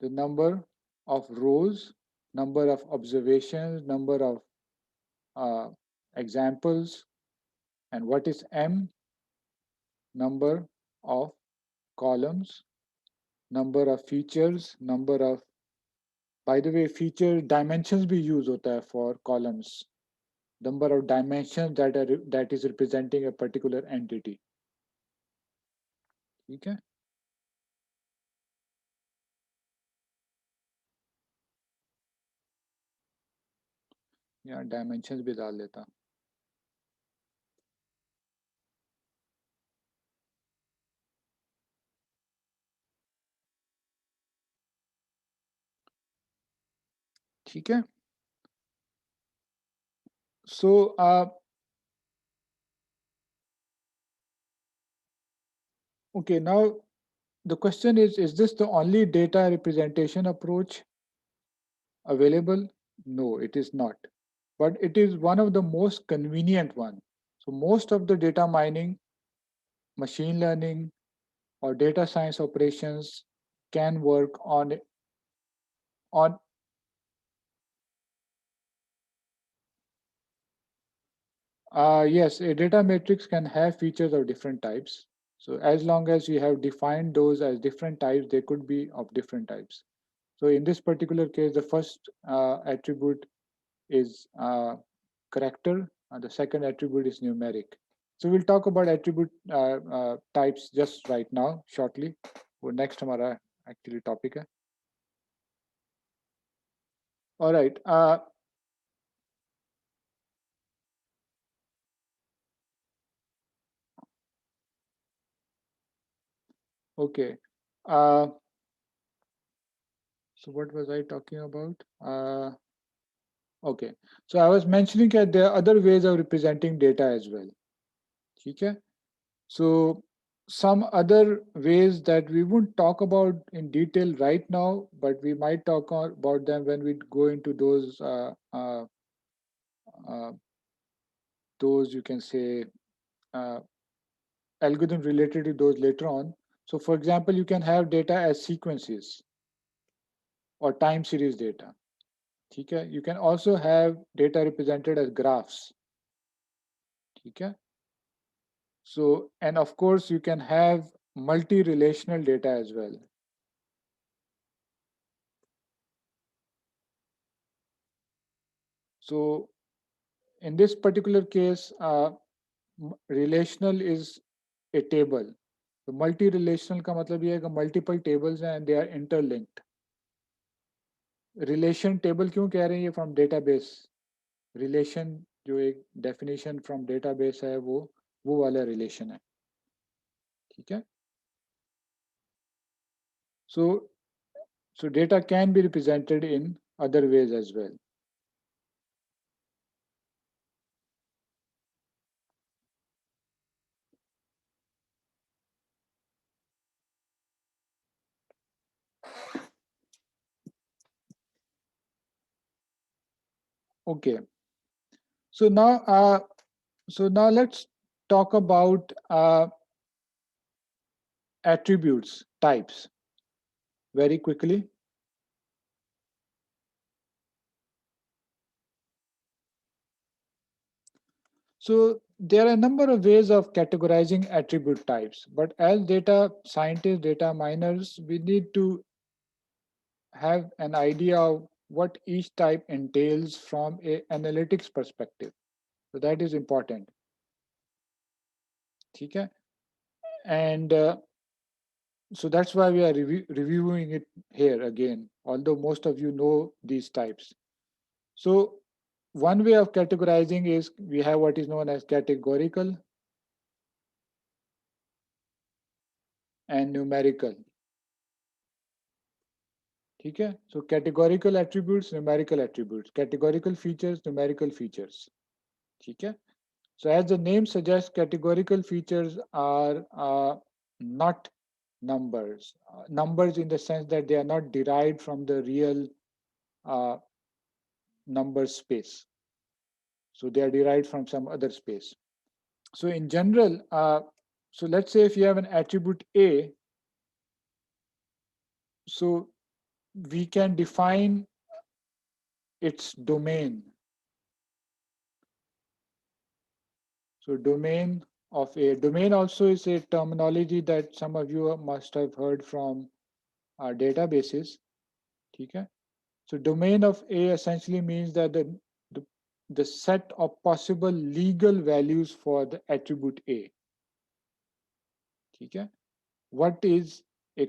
Speaker 1: The number of rows, number of observations, number of examples. And what is M? Number of columns, number of features, number of, by the way, feature dimensions भी use होता है for columns. Number of dimensions that is representing a particular entity. ठीक है? यहाँ dimensions भी डाल देता. ठीक है? So okay, now the question is this the only data representation approach available? No, it is not. But it is one of the most convenient one. So most of the data mining, machine learning, or data science operations can work on yes, a data matrix can have features of different types. So as long as you have defined those as different types, they could be of different types. So in this particular case, the first attribute is character, and the second attribute is numeric. So we'll talk about attribute types just right now, shortly. वो next हमारा actually topic है. All right. Okay. So what was I talking about? Okay. So I was mentioning that there are other ways of representing data as well. Okay. So some other ways that we won't talk about in detail right now, but we might talk about them when we go into uh, those you can say uh, algorithm related to those later on. So for example, you can have data as sequences or time series data. Okay. You can also have data represented as graphs. Okay. So, and of course, you can have multi-relational data as well. So, in this particular case, relational is a table. So, multi-relational का मतलब ये है कि multiple tables हैं and they are interlinked. Relation table क्यों कह रहे हैं ये from database? Relation जो एक definition from database है वो वाला relation है. ठीक है? So, so data can be represented in other ways as well. Okay. So now, let's talk about attributes types very quickly. So there are a number of ways of categorizing attribute types, but as data scientists, data miners, we need to have an idea of what each type entails from a analytics perspective. So that is important. Okay? And so that's why we are reviewing it here again, although most of you know these types. So one way of categorizing is we have what is known as categorical and numerical. Okay? So categorical attributes, numerical attributes, categorical features, numerical features. Okay? So as the name suggests, categorical features are not numbers. Numbers in the sense that they are not derived from the real uh, number space. So they are derived from some other space. So in general, so let's say if you have an attribute A, so we can define its domain. So domain of A. Domain also is a terminology that some of you must have heard from our databases. Okay? So domain of A essentially means that the, the set of possible legal values for the attribute A. Okay? What is a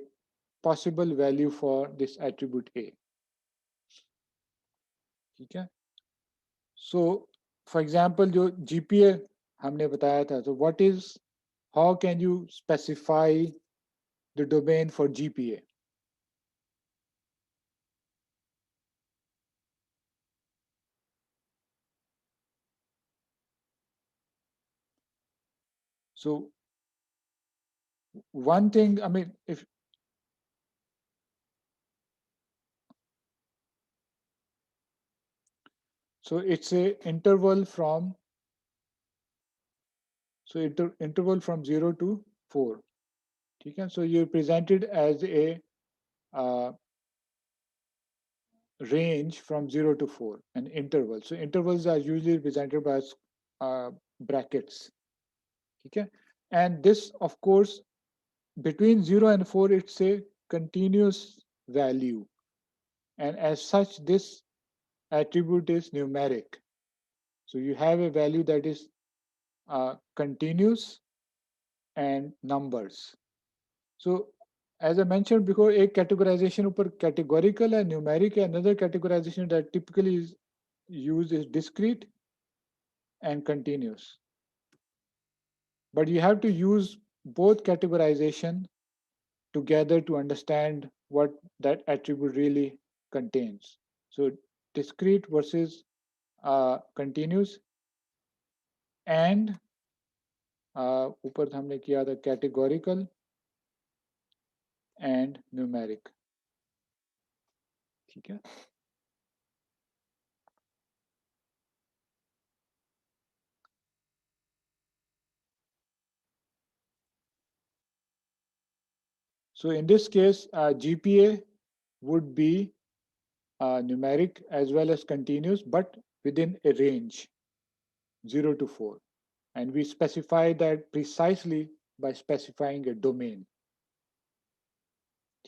Speaker 1: possible value for this attribute A? Okay? So for example, जो GPA हमने बताया था, so what is, how can you specify the domain for GPA? So one thing, I mean, if so, it's a interval from interval from 0 to 4. Okay? So you present it as a uh, range from 0 to 4, an interval. So intervals are usually presented by brackets. Okay? And this, of course, between 0 and 4, it's a continuous value. And as such, this attribute is numeric. So you have a value that is continuous and numbers. So as I mentioned before, एक categorization ऊपर categorical and numeric. Another categorization that typically is used is discrete and continuous. But you have to use both categorization together to understand what that attribute really contains. So discrete versus continuous and ऊपर हमने किया था categorical and numeric. ठीक है. So in this case, GPA would be numeric as well as continuous, but within a range 0 to 4. And we specify that precisely by specifying a domain.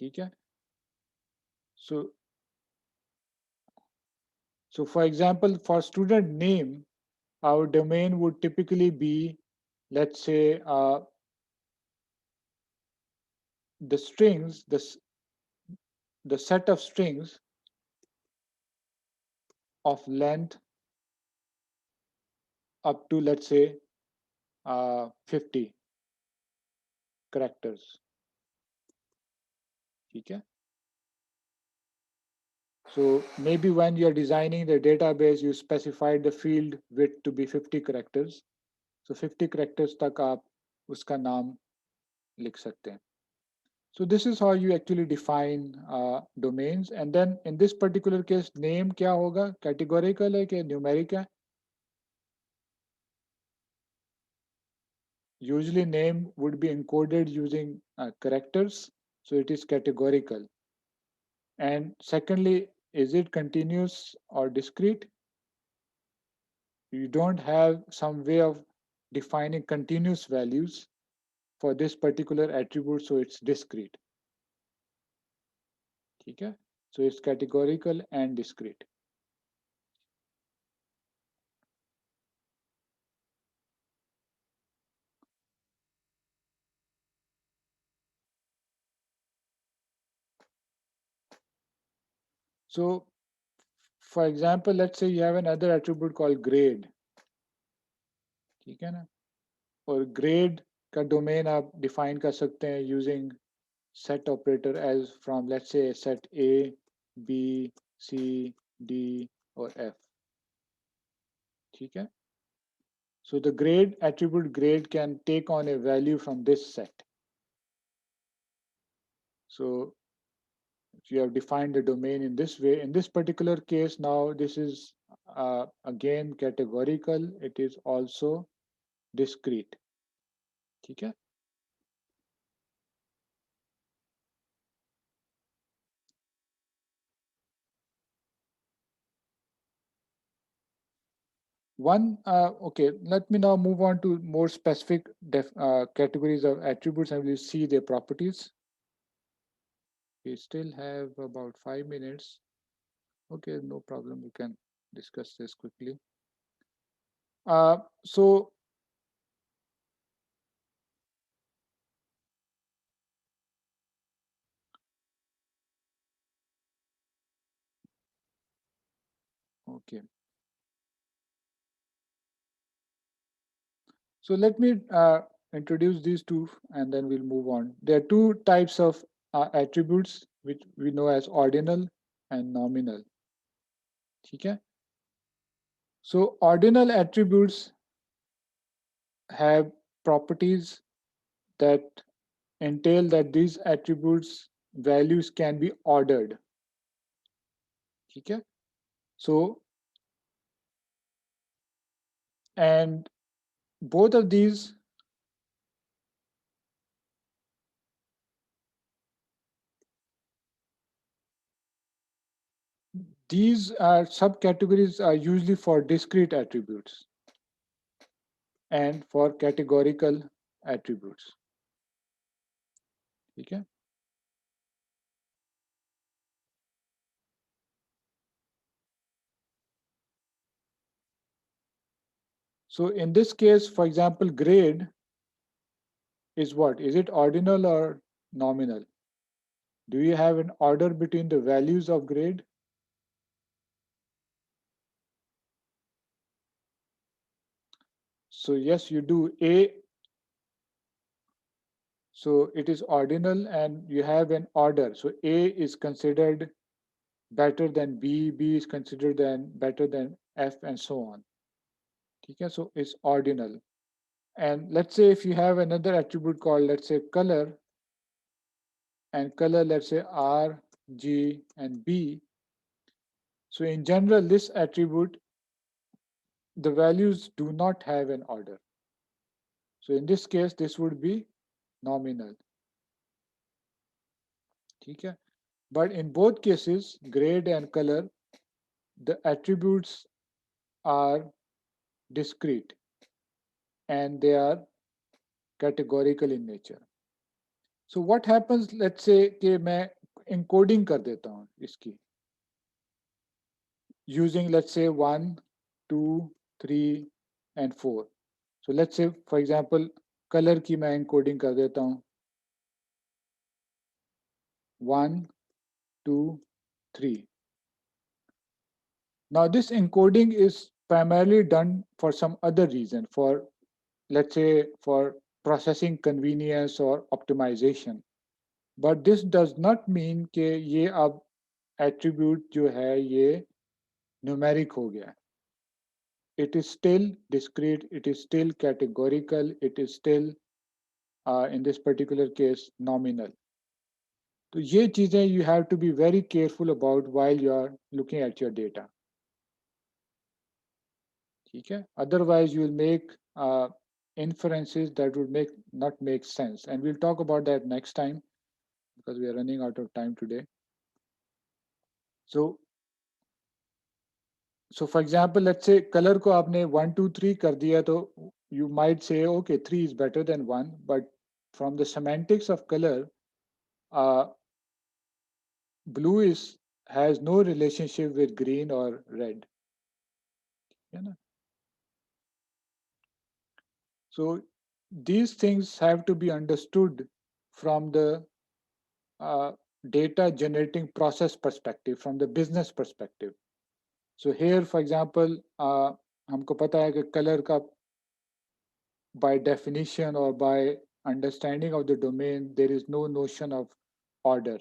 Speaker 1: Okay? So for example, for student name, our domain would typically be, let's say, the strings, the set of strings of length up to, let's say, 50 characters. Okay? So maybe when you're designing the database, you specified the field width to be 50 characters. So 50 characters तक आप उसका नाम लिख सकते हैं. So this is how you actually define domains. And then in this particular case, name क्या होगा? Categorical है कि numeric है? Usually name would be encoded using characters. So it is categorical. And secondly, is it continuous or discrete? You don't have some way of defining continuous values for this particular attribute, so it's discrete. Okay? So it's categorical and discrete. So for example, let's say you have another attribute called grade. ठीक है ना? और grade का domain आप define कर सकते हैं using set operator as from, let's say, set A, B, C, D or F. ठीक है? So the grade attribute grade can take on a value from this set. So if you have defined the domain in this way, in this particular case, now this is again categorical. It is also discrete. ठीक है? Okay, let me now move on to more specific categories of attributes and we'll see their properties. We still have about 5 minutes. Okay, no problem. We can discuss this quickly. So okay. So let me introduce these two and then we'll move on. There are two types of attributes which we know as ordinal and nominal. Okay? So ordinal attributes have properties that entail that these attributes values can be ordered. Okay? So, and both of these subcategories are usually for discrete attributes and for categorical attributes. Okay? So in this case, for example, grade is what? Is it ordinal or nominal? Do you have an order between the values of grade? So yes, you do. So it is ordinal and you have an order. So A is considered better than B, B is considered then better than F, and so on. Okay, so it's ordinal. And let's say if you have another attribute called, let's say, color, and color, let's say R, G, and B. So in general, this attribute, the values do not have an order. So in this case, this would be nominal. Okay? But in both cases, grade and color, the attributes are discrete and they are categorical in nature. So what happens, let's say कि मैं encoding कर देता हूँ इसकी using, let's say, 1, 2, 3, and 4. So let's say, for example, color की मैं encoding कर देता हूँ 1, 2, 3. Now this encoding is primarily done for some other reason, for, let's say, for processing convenience or optimization. But this does not mean कि ये अब attribute जो है ये numeric हो गया. It is still discrete, it is still categorical, it is still, in this particular case, nominal. So ये चीजें you have to be very careful about while you are looking at your data. ठीक है? Otherwise you will make inferences that would not make sense, and we'll talk about that next time because we are running out of time today. So for example, let's say color को आपने 1, 2, 3 कर दिया, तो you might say okay 3 is better than 1, but from the semantics of color, blue has no relationship with green or red. You know? So these things have to be understood from the data generating process perspective, from the business perspective. So here, for example, हमको पता है कि color का, by definition or by understanding of the domain, there is no notion of order.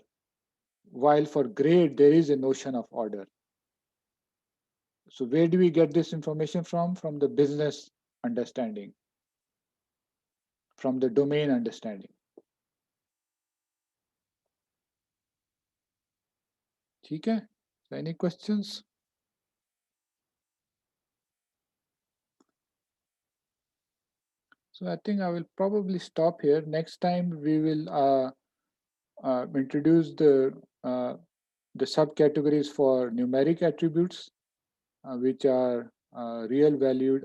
Speaker 1: While for grade, there is a notion of order. So where do we get this information from? From the business understanding, from the domain understanding. ठीक है? So any questions? So I think I will probably stop here. Next time we will introduce the subcategories for numeric attributes, which are real valued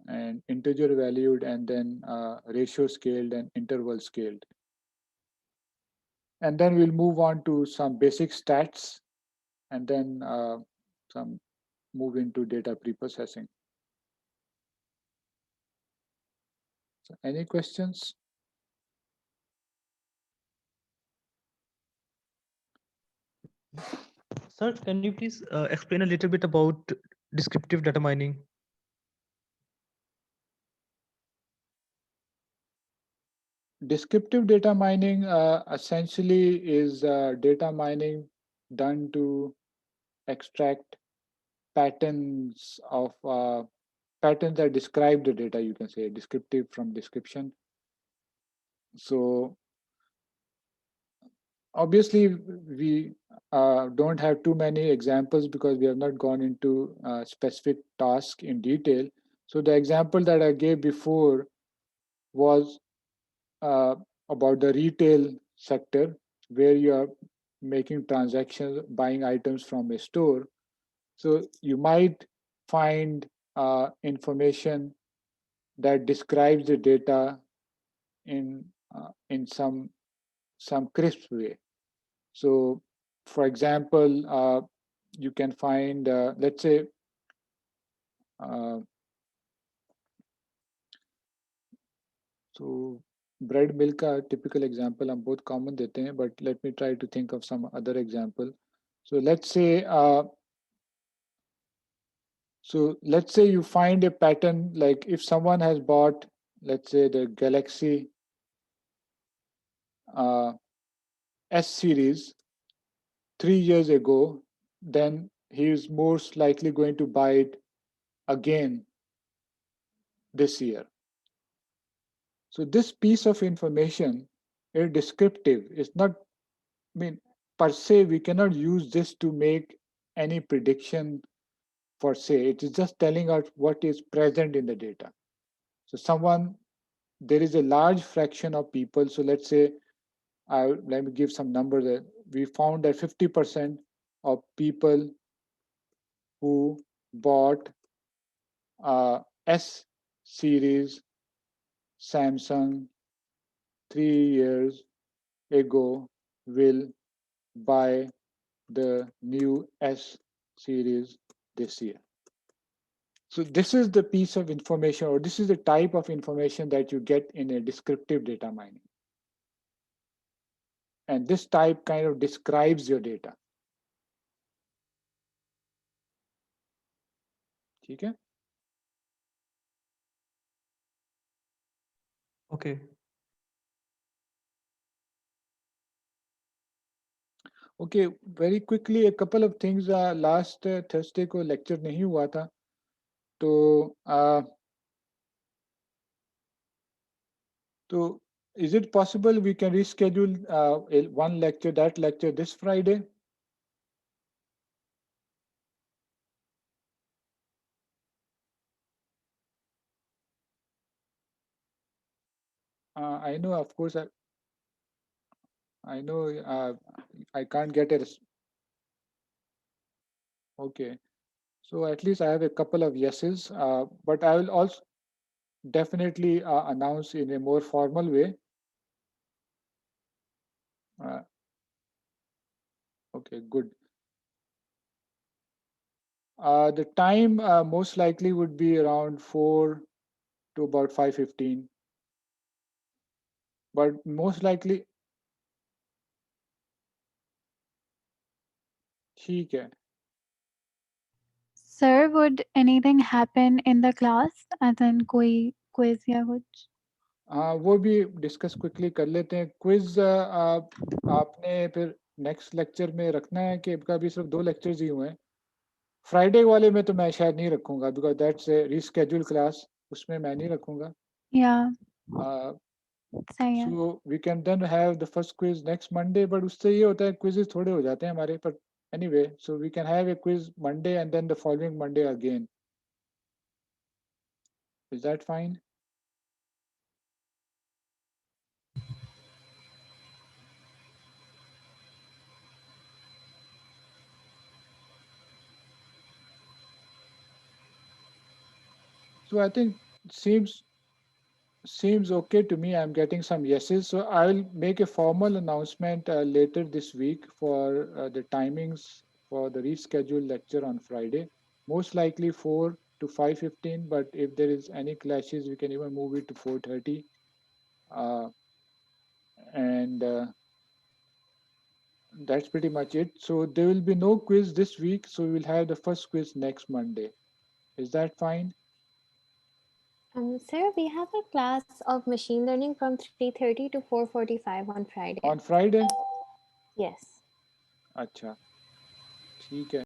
Speaker 1: and integer valued, and then ratio scaled and interval scaled. And then we'll move on to some basic stats, and then some move into data preprocessing. So any questions?
Speaker 4: Sir, can you please explain a little bit about descriptive data mining?
Speaker 1: Descriptive data mining essentially is data mining done to extract patterns of patterns that describe the data, you can say descriptive from description. So obviously we don't have too many examples because we have not gone into specific task in detail. So the example that I gave before was about the retail sector, where you are making transactions, buying items from a store. So you might find information that describes the data in some crisp way. So, for example, you can find, let's say, so bread milk का typical example हम बहुत common देते हैं, but let me try to think of some other example. So let's say you find a pattern, like if someone has bought, let's say, the Galaxy S series 3 years ago, then he is most likely going to buy it again this year. So this piece of information is descriptive. It's not, I mean, per se, we cannot use this to make any prediction per se. It is just telling us what is present in the data. So there is a large fraction of people. So let's say, let me give some numbers. We found that 50% of people who bought S series Samsung 3 years ago will buy the new S series this year. So this is the piece of information, or this is the type of information that you get in a descriptive data mining. And this type kind of describes your data. Okay?
Speaker 4: Okay.
Speaker 1: Okay, very quickly, a couple of things. Last Thursday को lecture नहीं हुआ था, तो is it possible we can reschedule one lecture, that lecture this Friday? I know, of course, I know I can't get a. Okay, so at least I have a couple of yeses, but I will also definitely announce in a more formal way. Okay, good. The time most likely would be around 4 to about 5:15, but most likely ठीक है.
Speaker 5: Sir, would anything happen in the class? As in कोई quiz या कुछ?
Speaker 1: हाँ, वो भी discuss quickly कर लेते हैं. क्विज आपने फिर नेक्स्ट लेक्चर में रखना है कि आपका भी सिर्फ 2 लेक्चर्स ही हुए हैं. फ्राइडे वाले में तो मैं शायद नहीं रखूंगा because that's a reschedule class, उसमें मैं नहीं रखूंगा.
Speaker 5: Yeah. सही है.
Speaker 1: So we can then have the first quiz next Monday, but उससे ये होता है क्विजेस थोड़े हो जाते हैं हमारे पर. Anyway, so we can have a quiz Monday and then the following Monday again. Is that fine? So I think seems okay to me. I'm getting some yeses. So I'll make a formal announcement later this week for the timings for the rescheduled lecture on Friday. Most likely 4 to 5:15, but if there is any clashes, we can even move it to 4:30. And that's pretty much it. So there will be no quiz this week. So we'll have the first quiz next Monday. Is that fine?
Speaker 2: Sir, we have a class of machine learning from 3:30 to 4:45 on Friday.
Speaker 1: On Friday?
Speaker 2: Yes.
Speaker 1: अच्छा, ठीक है.